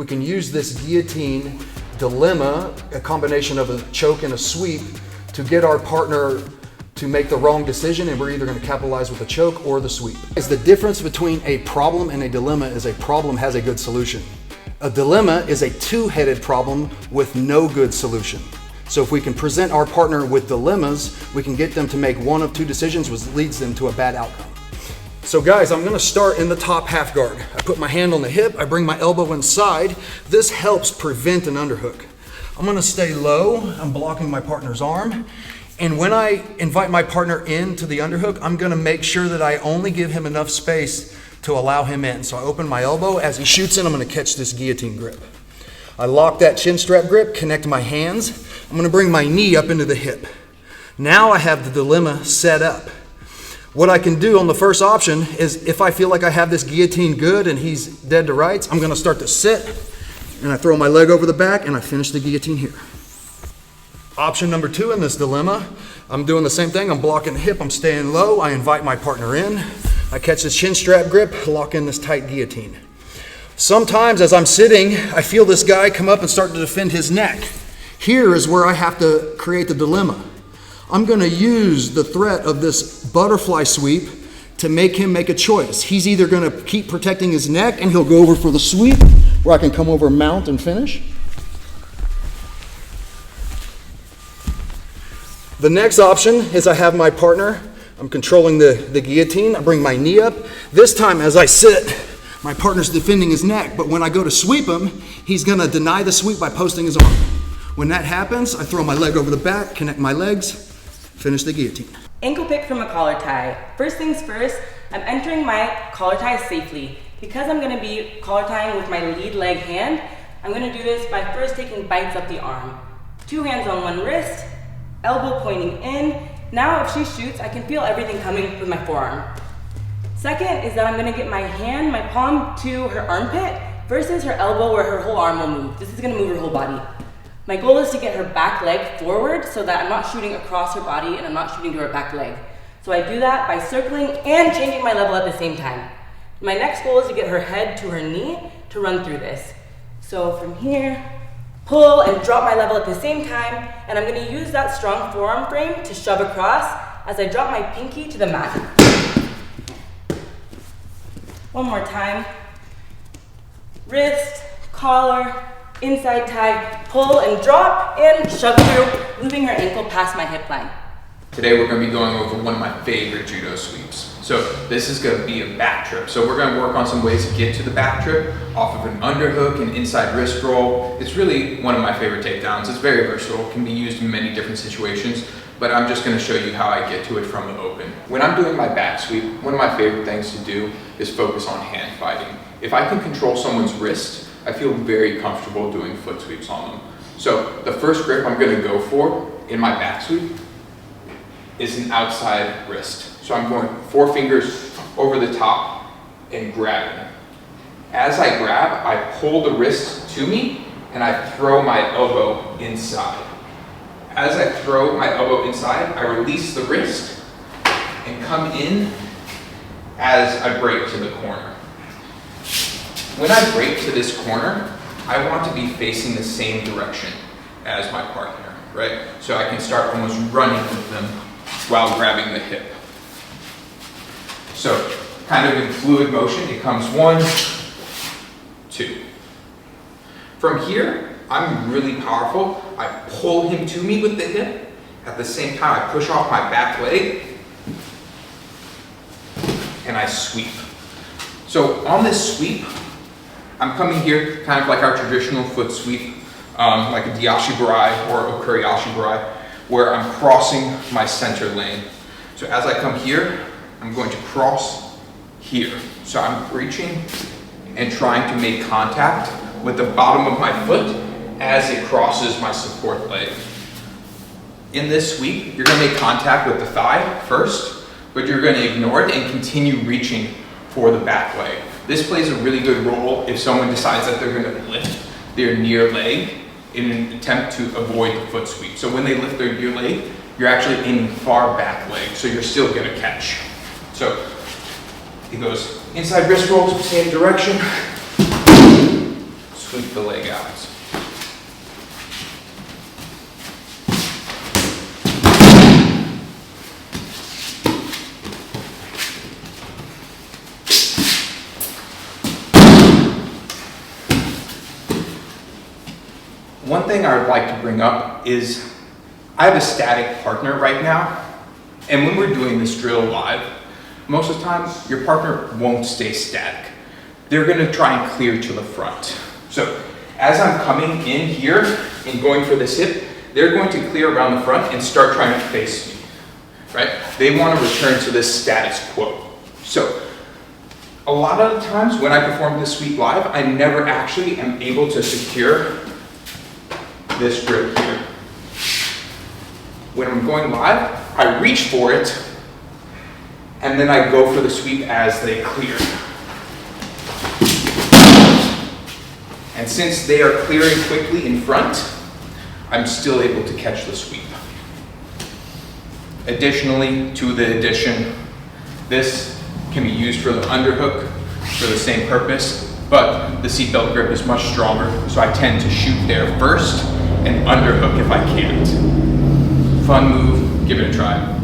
we can use this guillotine dilemma, a combination of a choke and a sweep, to get our partner to make the wrong decision, and we're either going to capitalize with the choke or the sweep. Is the difference between a problem and a dilemma is a problem has a good solution. A dilemma is a two-headed problem with no good solution. So if we can present our partner with dilemmas, we can get them to make one of two decisions, which leads them to a bad outcome. So guys, I'm gonna start in the top half guard. I put my hand on the hip, I bring my elbow inside. This helps prevent an underhook. I'm gonna stay low, I'm blocking my partner's arm. And when I invite my partner into the underhook, I'm gonna make sure that I only give him enough space to allow him in. So I open my elbow, as he shoots in, I'm gonna catch this guillotine grip. I lock that chin strap grip, connect my hands. I'm gonna bring my knee up into the hip. Now I have the dilemma set up. What I can do on the first option is, if I feel like I have this guillotine good and he's dead to rights, I'm gonna start to sit, and I throw my leg over the back and I finish the guillotine here. Option number two in this dilemma, I'm doing the same thing. I'm blocking the hip, I'm staying low, I invite my partner in, I catch this chin strap grip, lock in this tight guillotine. Sometimes as I'm sitting, I feel this guy come up and start to defend his neck. Here is where I have to create the dilemma. I'm gonna use the threat of this butterfly sweep to make him make a choice. He's either gonna keep protecting his neck and he'll go over for the sweep, where I can come over, mount, and finish. The next option is I have my partner, I'm controlling the guillotine, I bring my knee up. This time as I sit, my partner's defending his neck, but when I go to sweep him, he's gonna deny the sweep by posting his arm. When that happens, I throw my leg over the back, connect my legs, finish the guillotine. Ankle pick from a collar tie. First things first, I'm entering my collar tie safely. Because I'm gonna be collar tying with my lead leg hand, I'm gonna do this by first taking bites up the arm. 2 hands on one wrist, elbow pointing in. Now if she shoots, I can feel everything coming with my forearm. Second is that I'm gonna get my hand, my palm to her armpit versus her elbow where her whole arm will move. This is gonna move her whole body. My goal is to get her back leg forward so that I'm not shooting across her body and I'm not shooting to her back leg. So I do that by circling and changing my level at the same time. My next goal is to get her head to her knee to run through this. So from here, pull and drop my level at the same time, and I'm gonna use that strong forearm frame to shove across as I drop my pinky to the mat. One more time. Wrist, collar, inside tie, pull and drop and shove through, moving her ankle past my hip line. Today we're going to be going over one of my favorite judo sweeps. So this is going to be a back trip. So we're going to work on some ways to get to the back trip off of an underhook and inside wrist roll. It's really one of my favorite takedowns. It's very versatile, can be used in many different situations, but I'm just going to show you how I get to it from the open. When I'm doing my back sweep, one of my favorite things to do is focus on hand fighting. If I can control someone's wrist, I feel very comfortable doing foot sweeps on them. So the first grip I'm going to go for in my back sweep is an outside wrist. So I'm going 4 fingers over the top and grabbing. As I grab, I pull the wrist to me and I throw my elbow inside. As I throw my elbow inside, I release the wrist and come in as I break to the corner. When I break to this corner, I want to be facing the same direction as my partner, right? So I can start almost running with them while grabbing the hip. So kind of in fluid motion, it comes 1, 2. From here, I'm really powerful. I pull him to me with the hip. At the same time, I push off my back leg and I sweep. So on this sweep, I'm coming here kind of like our traditional foot sweep, like a Diashi Barai or a Kuriashi Barai, where I'm crossing my center lane. So as I come here, I'm going to cross here. So I'm reaching and trying to make contact with the bottom of my foot as it crosses my support leg. In this sweep, you're going to make contact with the thigh first, but you're going to ignore it and continue reaching for the back leg. This plays a really good role if someone decides that they're going to lift their near leg in an attempt to avoid the foot sweep. So when they lift their near leg, you're actually aiming far back leg, so you're still going to catch. So it goes inside wrist roll to the same direction, sweep the leg out. One thing I would like to bring up is I have a static partner right now, and when we're doing this drill live, most of the time your partner won't stay static. They're gonna try and clear to the front. So as I'm coming in here and going for this hip, they're going to clear around the front and start trying to face me, right? They want to return to this status quo. So a lot of the times when I perform this sweep live, I never actually am able to secure this grip here. When I'm going live, I reach for it, and then I go for the sweep as they clear. And since they are clearing quickly in front, I'm still able to catch the sweep. Additionally, to the addition, this can be used for the underhook for the same purpose, but the seatbelt grip is much stronger, so I tend to shoot there first and underhook if I can't. Fun move, give it a try.